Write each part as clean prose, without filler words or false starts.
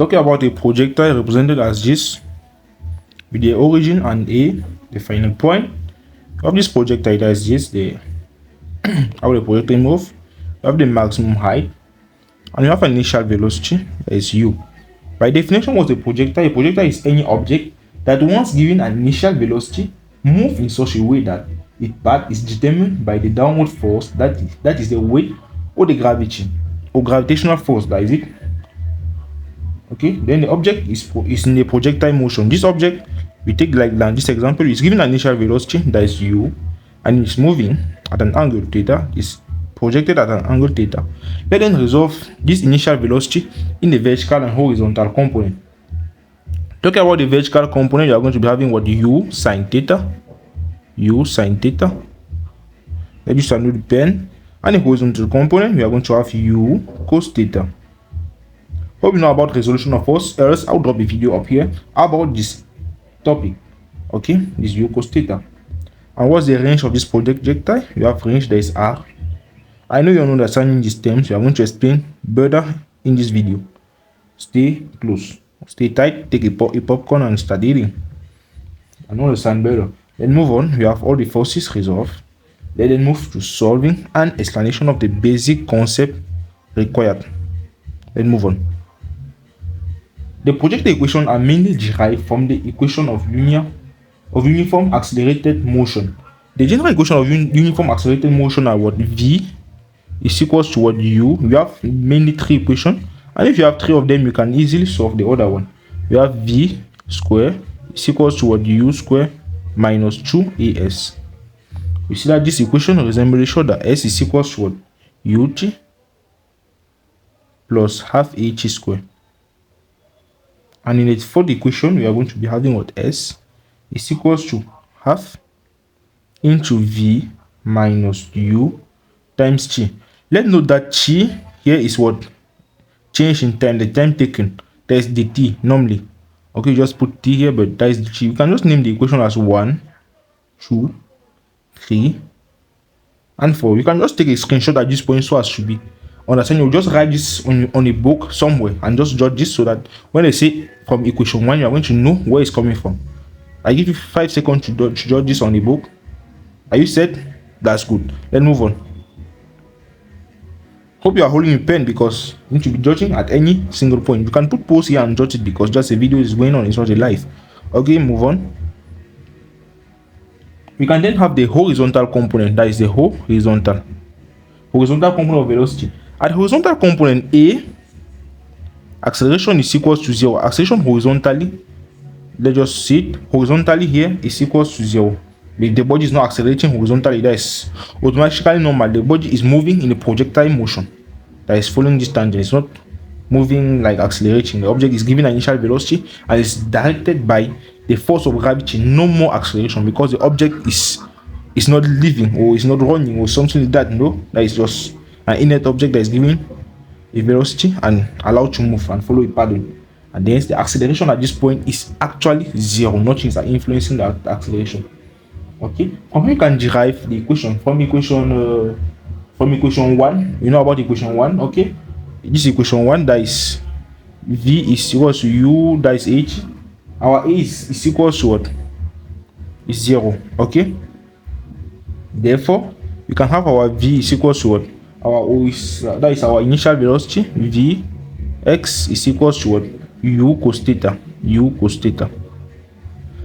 Talking about a projectile represented as this, with the origin and A, the final point of this projectile, that is this, how the projectile move. You have the maximum height, and you have an initial velocity, that is u. By definition, what's a projectile? A projectile is any object that, once given an initial velocity, move in such a way that its path is determined by the downward force, that is the weight or the gravity or gravitational force, that is it. Okay, then the object is in a projectile motion. This object, we take like this example, is given an initial velocity, that is u, and it's moving at an angle theta, is projected at an angle theta. Let us resolve this initial velocity in the vertical and horizontal component. Talking about the vertical component, you are going to be having what? U sine theta. Let us use the pen. And the horizontal component, we are going to have u cos theta. Hope you know about resolution of force, else I'll drop a video up here about this topic. Okay, this u cos theta. And what's the range of this projectile? You have range, that is r. I know you're not understanding these terms. We are going to explain better in this video. Stay close, stay tight, take a popcorn and start eating and understand better. Then move on. We have all the forces resolved. Then move to solving and explanation of the basic concept required. Then move on. The projectile equations are mainly derived from the equation of uniform accelerated motion. The general equation of uniform accelerated motion are what? V is equals to what? U. We have mainly 3 equations, and if you have 3 of them, you can easily solve the other one. We have V square is equals to what? U square minus 2as. You see that this equation resembles show that S is equals to what? Ut plus half At square. And in the fourth equation, we are going to be having what? S is equals to half into V minus U times T. Let's note that T here is what? Change in time, the time taken. That is the T normally. Okay, just put T here, but that is the T. You can just name the equation as 1, 2, 3, and 4. You can just take a screenshot at this point so as to be understand. You just write this on a book somewhere and just jot this so that when they say from equation 1, you are going to know where it's coming from. I give you 5 seconds to jot this on a book. Are you set? That's good. Let's move on. Hope you are holding a pen because you need to be jotting at any single point. You can put pause here and jot it because just a video is going on, it's not a live. Okay, move on. We can then have the horizontal component, that is the horizontal component of velocity. At horizontal component A, acceleration is equals to 0. Acceleration horizontally, let's just see it, horizontally here is equals to 0. If the body is not accelerating horizontally, that is automatically normal. The body is moving in a projectile motion, that is following this tangent. It's not moving like accelerating. The object is given an initial velocity and is directed by the force of gravity, no more acceleration, because the object is not living or is not running or something like that. No, that is just an inert object that is given a velocity and allowed to move and follow a pattern. And then the acceleration at this point is actually 0. Nothing is influencing the acceleration. Okay, from here you can derive the equation from equation 1. You know about equation 1. Okay, this equation 1, that is V is equals to U, that is H. Our A is equals to what? Is 0. Okay, therefore we can have our V is equals to what? Our O is that is our initial velocity. V x is equals to what? U cos theta.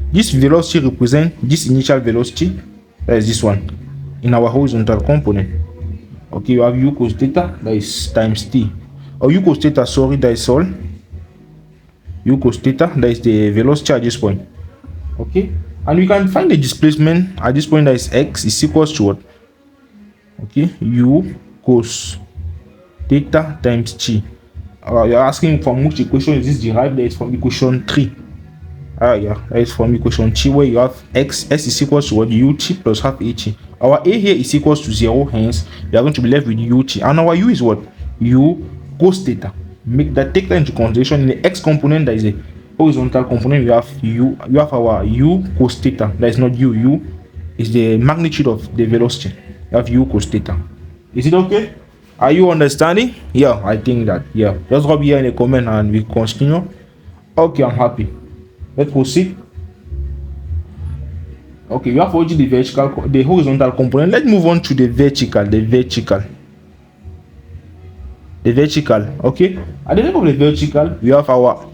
This velocity represents this initial velocity, that is this one, in our horizontal component. Okay, you have U cos theta, that is times T. Or U cos theta, sorry, that is all. U cos theta, that is the velocity at this point. Okay, and we can find the displacement at this point, that is x is equals to what? Okay, U cos theta times T. You're asking from which equation is this derived? That is from equation 3. Yeah, that is from equation 3, where you have s is equals to what? Ut plus half At. Our A here is equals to 0, hence we are going to be left with Ut, and our U is what? U cos theta. Take that into consideration. In the x component, that is a horizontal component, we have our U cos theta. That is not U is the magnitude of the velocity. You have U cos theta. Is it okay? Are you understanding? Yeah, I think that. Yeah, just drop here in the comment and we continue. Okay, I'm happy. Let's proceed. Okay, you have already the vertical, the horizontal component. Let's move on to the vertical. Okay, at the level of the vertical, we have our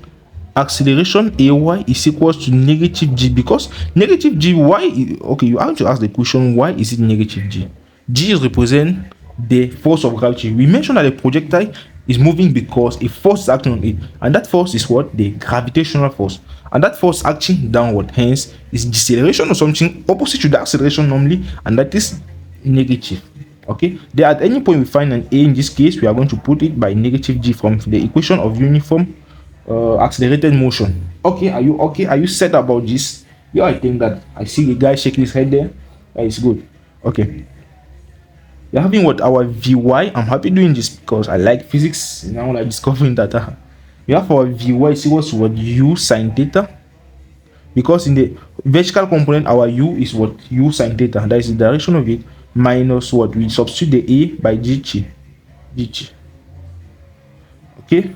acceleration ay is equals to negative g, because negative g, why? Okay, you have to ask the question, why is it negative g? G is represent the force of gravity. We mentioned that the projectile is moving because a force is acting on it, and that force is what? The gravitational force, and that force acting downward, hence is deceleration or something opposite to the acceleration normally, and that is negative. Okay, there at any point we find an a, in this case we are going to put it by negative g from the equation of uniform accelerated motion. Okay, are you okay? Are you set about this? Yeah, I think that I see the guy shaking his head there. That is good. Okay, we're having what? Our Vy. I'm happy doing this because I like physics. Now I'm discovering that we have our Vy is equals to what? U sine theta, because in the vertical component our u is what? U sine theta, that is the direction of it, minus what? We substitute the a by gt. Okay,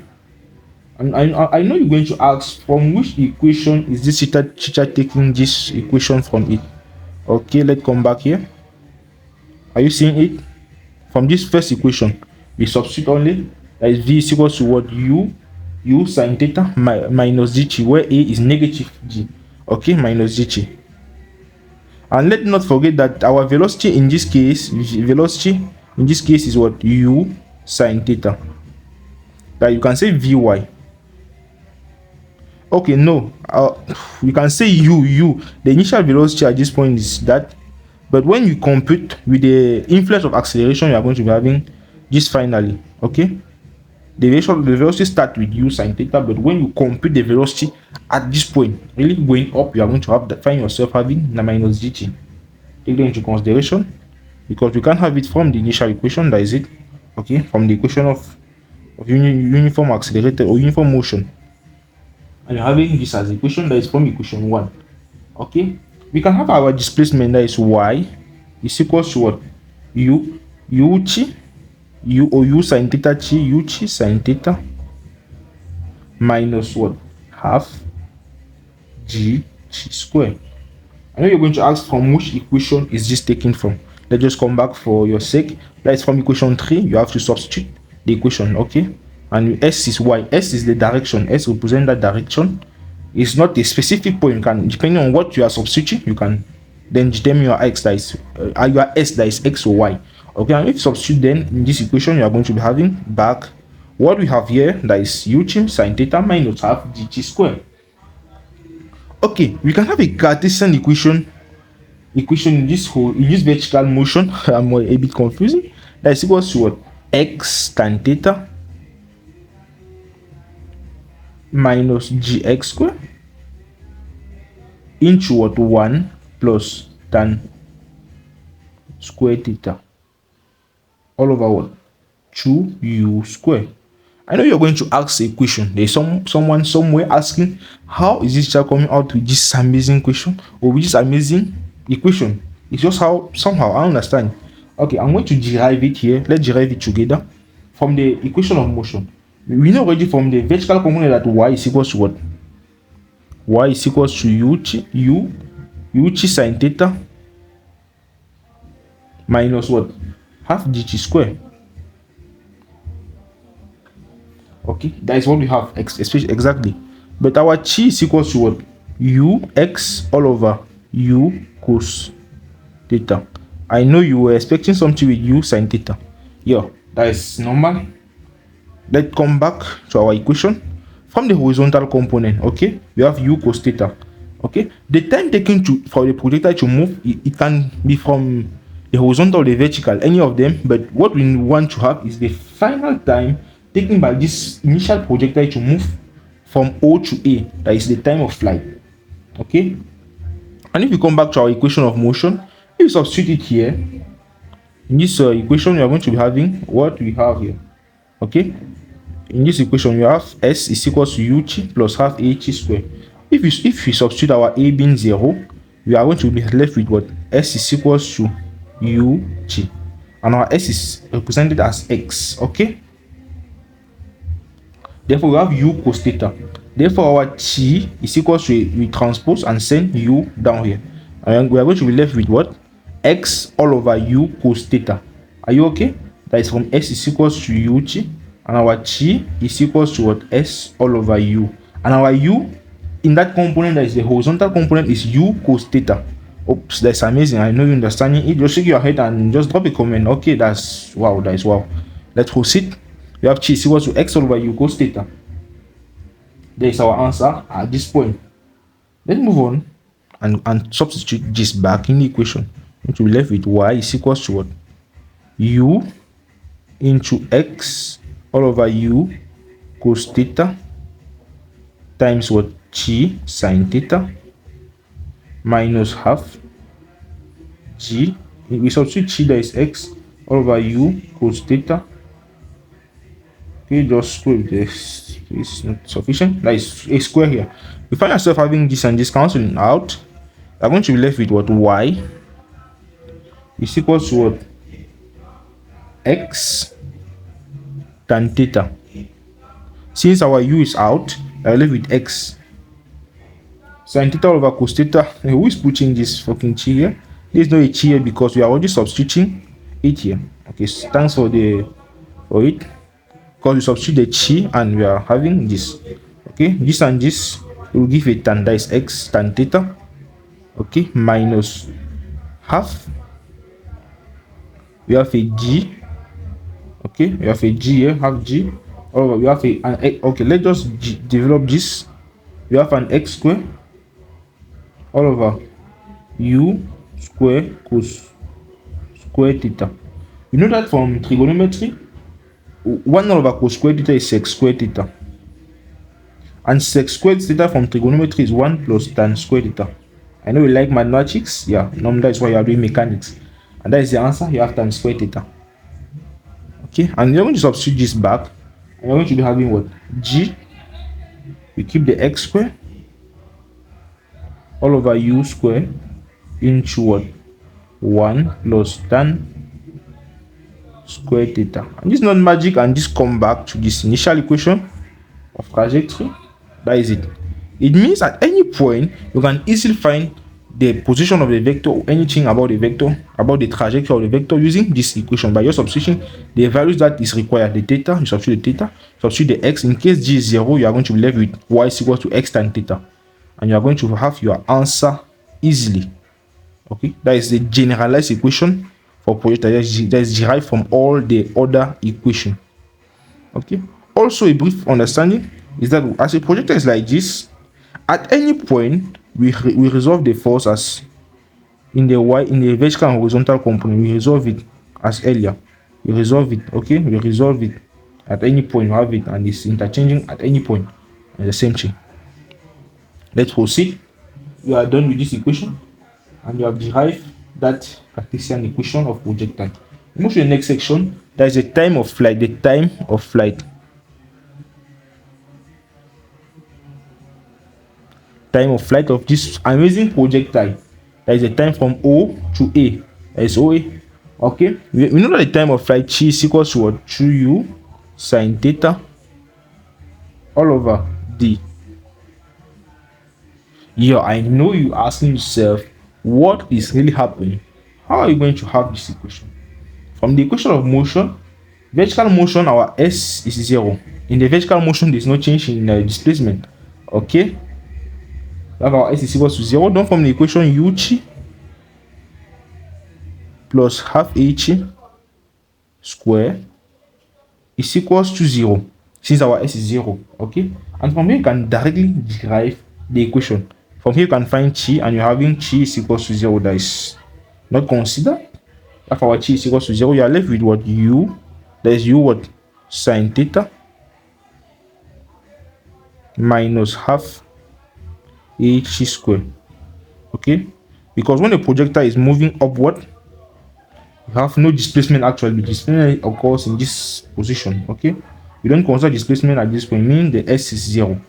and I know you're going to ask, from which equation is this teacher taking this equation from it? Okay, let's come back here. Are you seeing it? From this first equation we substitute only, that is v is equals to what? U sine theta minus gt, where a is negative g. Okay, minus gt. And let's not forget that our velocity in this case is what? U sine theta, that you can say vy. Okay, no, you can say u, the initial velocity at this point is that, but when you compute with the influence of acceleration, you are going to be having this finally. Okay, the velocity start with u sine theta, but when you compute the velocity at this point, really going up, you are going to have that, find yourself having the minus gt. Take that into consideration, because we can't have it from the initial equation, that is it. Okay, from the equation of uniform accelerated or uniform motion, and you're having this as equation that is from equation 1. Okay, we can have our displacement, that is y is equals to what? U sine theta chi, u chi sine theta minus what? Half g chi square. I know you're going to ask, from which equation is this taken from? Let's just come back for your sake. That is from equation 3. You have to substitute the equation. Okay, and s is y, s is the direction, s represents that direction. It's not a specific point. You can, depending on what you are substituting, you can then determine your x, that is your s, that is x or y. Okay, and if you substitute, then in this equation you are going to be having back what we have here, that is u chi sine theta minus half gt square. Okay, we can have a Cartesian equation in this vertical motion. I'm a bit confusing. That is equals to what? X tan theta minus gx square into what? 1 plus tan square theta all over what? 2u square. I know you're going to ask a question. There's someone somewhere asking, how is this child coming out with this amazing question or with this amazing equation? It's just how somehow I understand. Okay, I'm going to derive it here. Let's derive it together from the equation of motion. We know already from the vertical component that y is equals to what? Y is equals to u chi sine theta minus what? Half gt square. Okay, that is what we have exactly. But our chi is equals to what? U x all over u cos theta. I know you were expecting something with u sine theta. Yeah, that is normal. Let's come back to our equation from the horizontal component. Okay, we have u cos theta. Okay, the time taken for the projectile to move, it can be from the horizontal or the vertical, any of them. But what we want to have is the final time taken by this initial projectile to move from O to A, that is the time of flight. Okay, and if you come back to our equation of motion, if you substitute it here in this equation, we are going to be having what we have here. Okay, in this equation you have s is equals to u chi plus half a chi square. If you substitute our a being 0, we are going to be left with what? S is equals to u chi, and our s is represented as x. Okay, therefore we have u cos theta. Therefore our chi is equal to, we transpose and send u down here, and we are going to be left with what? X all over u cos theta. Are you okay? That is from s is equals to u chi, and our chi is equals to what? S all over u, and our u in that component that is the horizontal component is u cos theta. Oops, that's amazing. I know you're understanding it. Just shake your head and just drop a comment. Okay, that's wow, that is wow. Let's proceed. We have chi is equals to x all over u cos theta. There is our answer at this point. Let's move on and substitute this back in the equation. Which will be left with y is equals to what? U into x all over u cos theta times what? Chi sin theta minus half g. We substitute chi, that is x all over u cos theta. Okay, just square this. It's not sufficient. That is a square here. We find ourselves having this and this cancelling out. I'm going to be left with what? Y is equal to what? X tan theta. Since our u is out, I left with x sin theta over cos theta. Who is putting this fucking chi here? There's no a chi here because we are already substituting it here. Okay, so thanks for it. Because we substitute the chi and we are having this. Okay, this and this will give a tan, that is x tan theta. Okay, minus half. We have a g. Okay, we have a g here, half g. Or we have okay, let's just develop this. We have an x square all over u square cos square theta. You know that from trigonometry, 1 over cos square theta is sec square theta, and sec square theta from trigonometry is 1 plus tan square theta. I know you like mathematics, yeah, normally that's why you are doing mechanics, and that is the answer. You have tan square theta. Okay, and you're going to substitute this back, and you're going to be having what? G, we keep the x square all over u square into what? 1 plus tan square theta. And this is not magic, and just come back to this initial equation of trajectory. That is it. It means at any point you can easily find the position of the vector or anything about the vector, about the trajectory of the vector using this equation by your substitution the values that is required. The theta, you substitute the theta, substitute the x. In case g is 0, you are going to be left with y is equal to x tan theta, and you are going to have your answer easily. Okay, that is the generalized equation for projectile that is derived from all the other equation. Okay, also a brief understanding is that as a projectile is like this, at any point we resolve the force as in the vertical and horizontal component. We resolve it as earlier. We resolve it. Okay, we resolve it at any point. You have it, and it's interchanging at any point, and the same thing. Let's proceed. We are done with this equation, and you have derived that Cartesian equation of projectile. Move to the next section. There is a time of flight. The time of flight. Time of flight of this amazing projectile. There is a time from O to A. That is OA. Okay, we know that the time of flight chi is equal to what? 2u sin theta all over d. Yeah, I know you asking yourself what is really happening. How are you going to have this equation? From the equation of motion, vertical motion, our s is 0. In the vertical motion, there is no change in displacement. Okay, we have our s is equal to 0. Don't form the equation u chi plus half h square is equals to 0, since our s is 0. Okay, and from here you can directly derive the equation. From here you can find chi, and you're having chi is equals to 0. That is not considered. If our chi is equals to 0, you are left with what? U, that is u what? Sin theta minus half h square. Okay, because when a projectile is moving upward, you have no displacement. Actually, displacement occurs in this position. Okay, you don't consider displacement at this point, meaning the s is 0.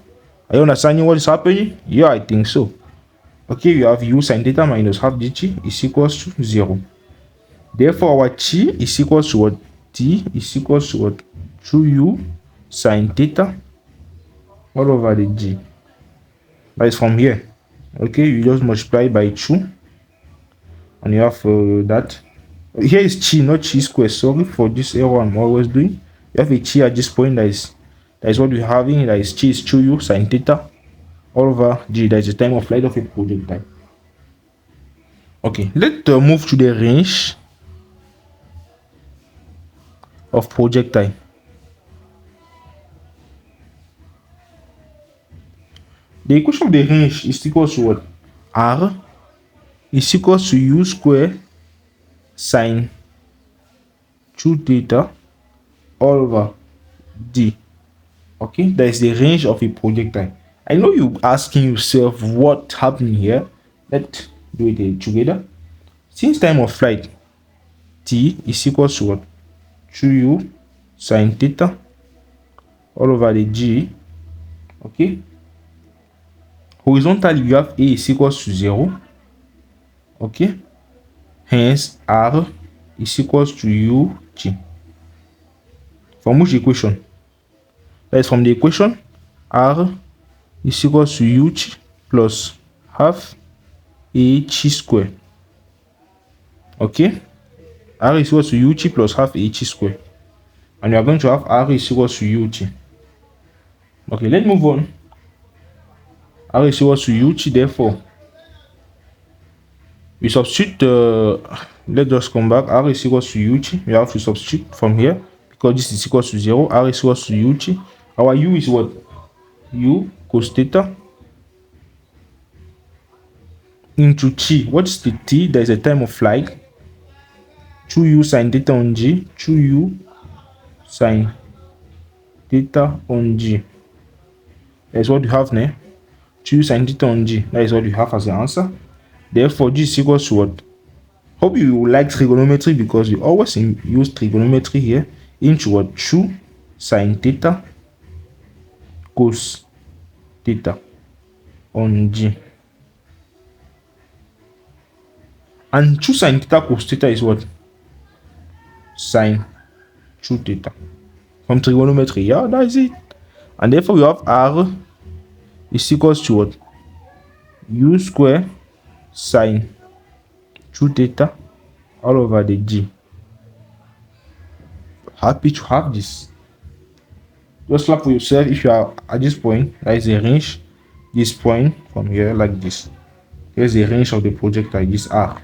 Are you understanding what is happening? Yeah, I think so. Okay, you have u sin theta minus half dt is equals to 0. Therefore, our t is equals to what? T is equals to what? 2u sine theta all over the g. That is from here. Okay, you just multiply by 2 and you have that. Here is chi, not chi square. Sorry for this error I'm always doing. You have a chi at this point. That is what we're having. That is chi is 2u sine theta all over g. That is the time of flight of a projectile. Okay, let's move to the range of projectile. The equation of the range is equal to what? R is equal to u square sine 2 theta all over d. Okay, that is the range of a projectile. I know you're asking yourself what happened here. Let's do it together. Since time of flight t is equal to what? 2u sine theta all over the g. Okay, horizontally you have a is equals to 0. Okay, hence r is equals to ut. From which equation? That is from the equation r is equals to ut plus half a chi square. Okay, r is equals to ut plus half a chi square, and you are going to have r is equals to ut. Okay, let's move on. R is equals to ut, therefore we substitute let's just come back. R is equals to ut. We have to substitute from here because this is equals to 0. R is equals to ut. Our u is what? U cos theta into t. What is the t? There is a time of flight. 2u sine theta on g. 2u sine theta on g. That's what you have now. 2u sine theta on g. That is what you have as the answer. Therefore, g is equals to what? Hope you like trigonometry because we always use trigonometry here. Into what? 2 sine theta cos theta on g. And 2 sine theta cos theta is what? Sine 2 theta. From trigonometry, yeah, that is it. And therefore, we have r is equals to what? U square sine 2 theta all over the g. Happy to have this. Just clap for yourself if you are at this point. That is the range. This point from here like this. Here's the range of the projectile. This r.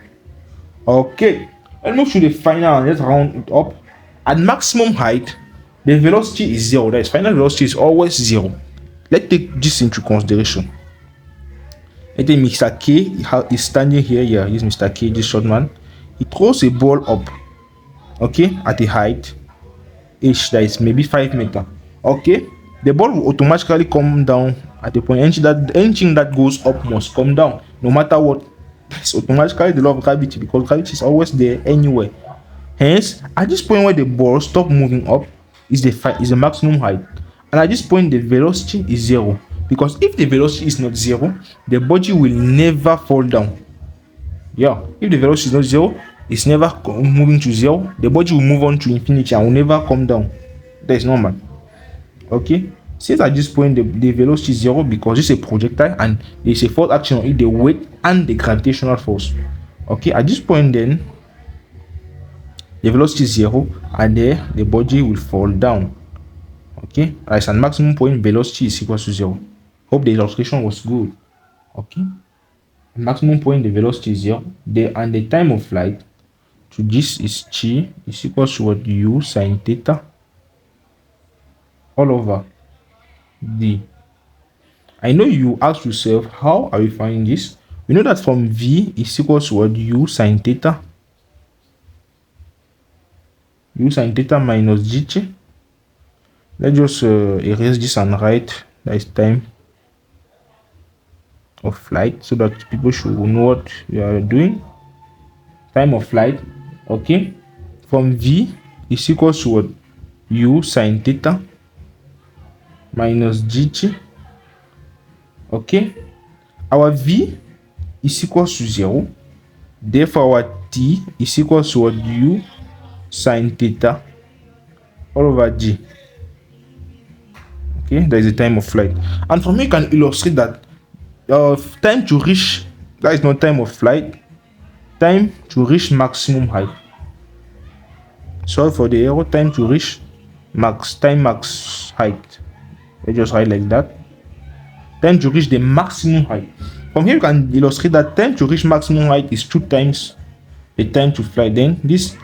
Okay, let's move to the final and let's round it up. At maximum height, the velocity is 0. That is, final velocity is always 0. Let's take this into consideration. Let's say Mr. K is standing here. Yeah, he's Mr. K, this short man. He throws a ball up, okay, at a height h that is maybe 5 meters. Okay, the ball will automatically come down at a point. Anything that goes up must come down, no matter what. It's automatically the law of gravity, because gravity is always there anywhere. Hence, at this point where the ball stops moving up is the maximum height, and at this point the velocity is 0. Because if the velocity is not 0, the body will never fall down. Yeah, if the velocity is not 0, it's never moving to 0. The body will move on to infinity and will never come down. That is normal. Okay, since at this point the velocity is 0 because it's a projectile and there is a force action on it, the weight and the gravitational force. Okay, at this point then the velocity is 0 and there the body will fall down. Okay, as a maximum point, velocity is equal to 0. Hope the illustration was good. Okay, maximum point, the velocity is 0 there, and the time of flight to this is chi is equal to what? U sine theta all over d. I know you ask yourself, how are we finding this? We know that from v is equal to what? U sine theta minus gt. Let's just erase this and write that is time of flight so that people should know what we are doing. Time of flight, okay, from v is equal to what? U sine theta minus gt. Okay, our v is equal to 0. Therefore, our t is equals to what? U sine theta all over g. Okay, that is the time of flight. And from here you can illustrate that time to reach, that is not time of flight, time to reach maximum height. Sorry for the error. Time to reach max height. Let's just write like that. Time to reach the maximum height. From here you can illustrate that time to reach maximum height is 2 times the time to fly. Then this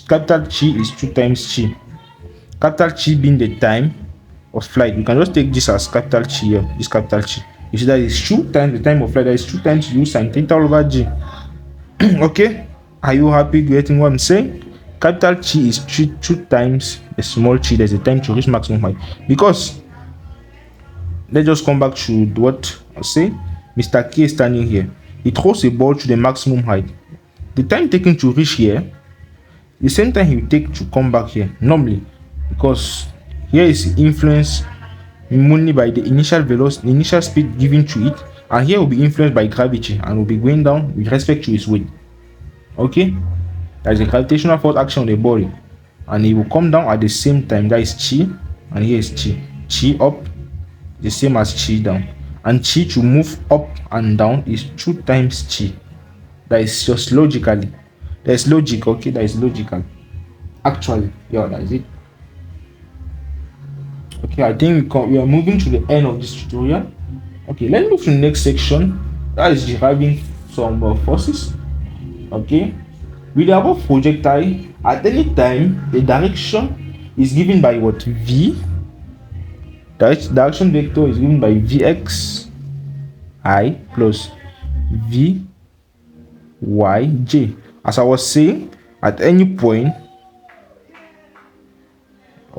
capital Chi is 2 times Chi. Capital Chi being the time of flight. You can just take this as capital Chi here. This capital Chi. You see that is 2 times the time of flight. That is 2 times U sine theta all over G. Okay? Are you happy getting what I'm saying? Capital Chi is 2 times the small chi. There's a time to reach maximum height. Because let's just come back to what I say. Mr. K is standing here. He throws a ball to the maximum height. The time taken to reach here, the same time he will take to come back here. Normally, because here is influenced mainly by the initial velocity, initial speed given to it, and here will be influenced by gravity and will be going down with respect to its weight. Okay, that is a gravitational force action on the body, and it will come down at the same time. That is chi, and here is chi. Chi up, the same as chi down, and chi to move up and down is 2 times chi. That is just logically. There is logic. Okay, that is logical. Actually, yeah, that is it. Okay, I think we are moving to the end of this tutorial. Okay, let's move to the next section. That is deriving some forces. Okay, with the above projectile, at any time the direction is given by what? V. Direction vector is given by Vx I plus Vyj. As I was saying, at any point,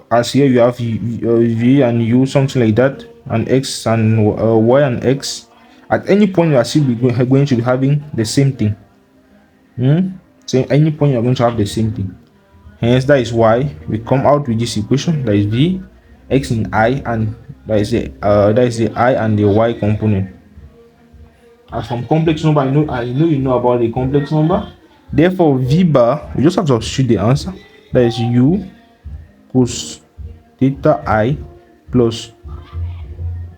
as here you have V and U, something like that, and X and Y and X. At any point you are still going to be having the same thing. So at any point you are going to have the same thing. Hence that is why we come out with this equation. That is V X in I, and that is the I and the Y component. As from complex number, I know you know about the complex number. Therefore V bar, we just have to substitute the answer. That is U cos theta I plus,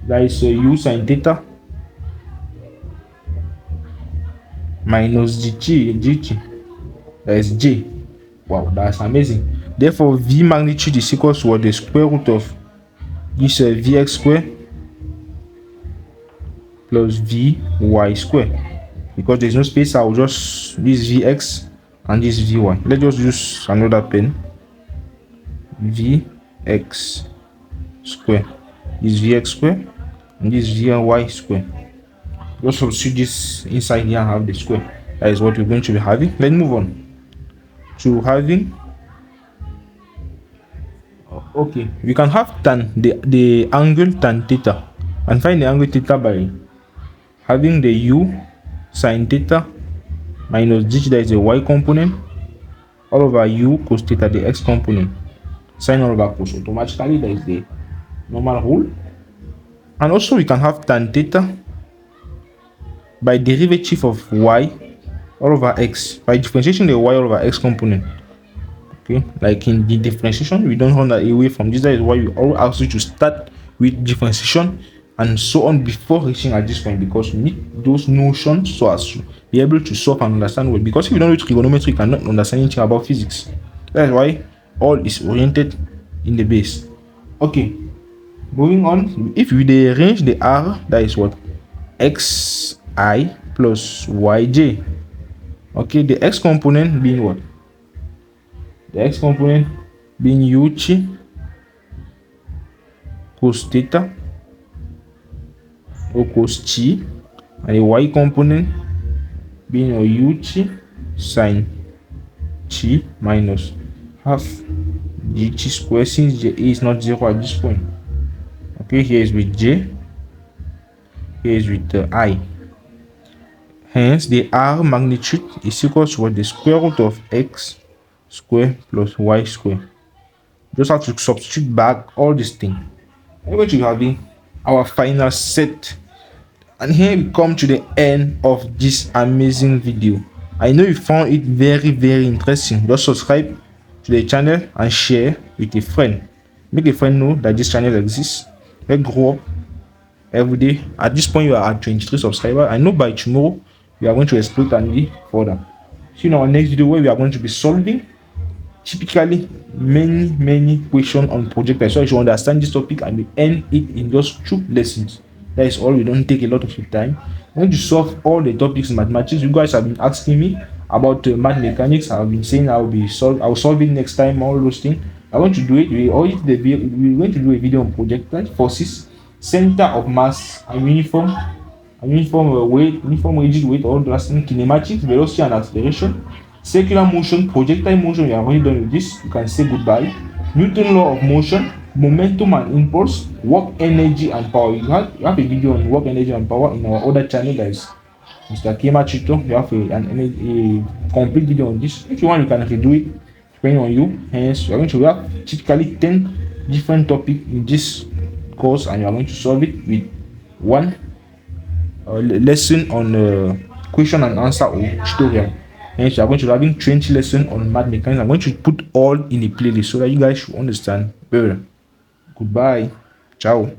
that is U sine theta minus gt, that is J. Wow, that's amazing. Therefore V magnitude is equals to the square root of this Vx square plus Vy square. Because there's no space, I will just this Vx and this Vy. Let's just use another pen. Vx square, this Vx square, and this Vy square. Just substitute this inside here and have the square. That is what we're going to be having. Let's move on to having. Okay, we can have tan, the angle tan theta, and find the angle theta by having the U sine theta minus g, that is the Y component, all over U cos theta, the X component. Sine all over cos, automatically that is the normal rule. And also we can have tan theta by derivative of Y all over X, by differentiation the Y all over X component. Okay, like in the differentiation, we don't run away from this. That is why we always ask you to start with differentiation and so on before reaching at this point, because we need those notions so as to be able to solve and understand well. Because if you don't know trigonometry, you cannot understand anything about physics. That's why all is oriented in the base. Okay, moving on. If we rearrange the R, that is what? Xi plus Yj. Okay, the X component being what? The X component being Uchi cos theta or cos chi, and the Y component being Uchi sine chi minus half gt square, since j is not 0 at this point. Okay, here is with j, here is with I. Hence the R magnitude is equal to the square root of X square plus Y square. Just have to substitute back all these things. We're going to be having our final set, and here we come to the end of this amazing video. I know you found it very interesting. Just subscribe to the channel and share with a friend. Make a friend know that this channel exists. Let's grow up every day. At this point, you are at 23 subscribers. I know by tomorrow we are going to explore and be further. See you in our next video where we are going to be solving typically many questions on projectile, so you should understand this topic and we end it in just 2 lessons. That is all. We don't take a lot of your time. I'm going to solve all the topics in mathematics. You guys have been asking me about math mechanics. I've been saying I'll solve it next time, all those things. I want to do it. We're going to do a video on projectile forces, center of mass, and uniform weight, uniform rigid weight, all those things, kinematics, velocity and acceleration, circular motion, projectile motion. We are already done with this. You can say goodbye. Newton law of motion, momentum and impulse, work, energy and power. You have a video on work, energy and power in our other channel, that is Mr. Kema Chito. You have a complete video on this. If you want, you can redo it depending on you. Hence, we are going to have typically 10 different topics in this course, and you are going to solve it with one lesson on question and answer or tutorial. Hence, you are going to be having 20 lessons on math mechanics. I'm going to put all in a playlist so that you guys should understand better. Goodbye. Ciao.